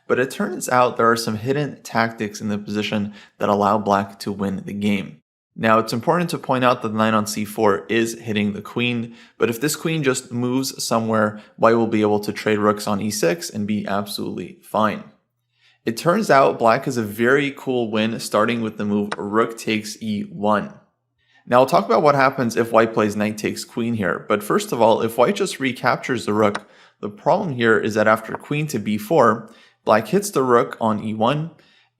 but it turns out there are some hidden tactics in the position that allow black to win the game. Now, it's important to point out that the knight on c4 is hitting the queen, but if this queen just moves somewhere, white will be able to trade rooks on e6 and be absolutely fine. It turns out black has a very cool win starting with the move rook takes e1. Now I'll talk about what happens if white plays knight takes queen here, but first of all, if white just recaptures the rook, the problem here is that after queen to b4, black hits the rook on e1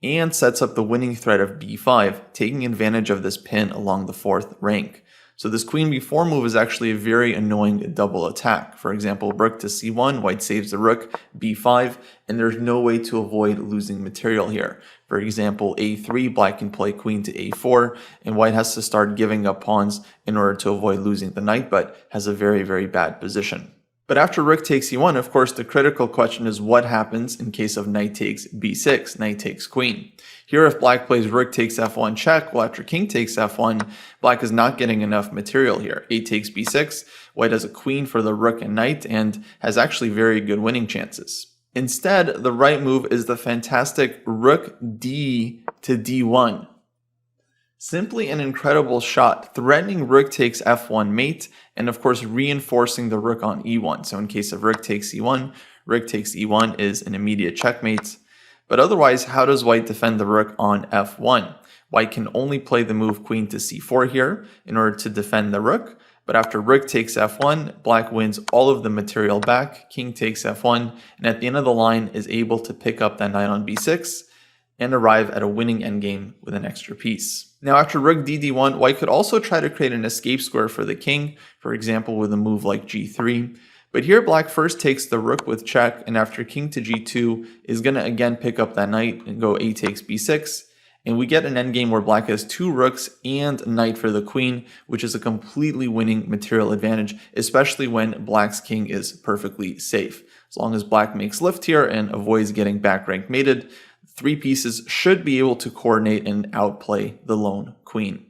and sets up the winning threat of b5, taking advantage of this pin along the fourth rank. So this queen b4 move is actually a very annoying double attack. For example, rook to c1, white saves the rook, b5, and there's no way to avoid losing material here. For example, a3, black can play queen to a4, and white has to start giving up pawns in order to avoid losing the knight, but has a very, very bad position. But after rook takes e1, of course, the critical question is what happens in case of knight takes b6, knight takes queen. Here, if black plays rook takes f1 check, well, after king takes f1, black is not getting enough material here. A takes b6, white has a queen for the rook and knight, and has actually very good winning chances. Instead, the right move is the fantastic rook d to d1. Simply an incredible shot, threatening rook takes f1 mate, and of course reinforcing the rook on e1. So in case of rook takes e1, rook takes e1 is an immediate checkmate. But otherwise, how does white defend the rook on f1? White can only play the move queen to c4 here in order to defend the rook, but after rook takes f1, black wins all of the material back, king takes f1, and at the end of the line is able to pick up that knight on b6 and arrive at a winning endgame with an extra piece. Now after rook dd1, white could also try to create an escape square for the king, for example with a move like g3. But here black first takes the rook with check, and after king to g2 is going to again pick up that knight and go a takes b6. And we get an endgame where black has two rooks and knight for the queen, which is a completely winning material advantage, especially when black's king is perfectly safe. As long as black makes lift here and avoids getting back rank mated, three pieces should be able to coordinate and outplay the lone queen.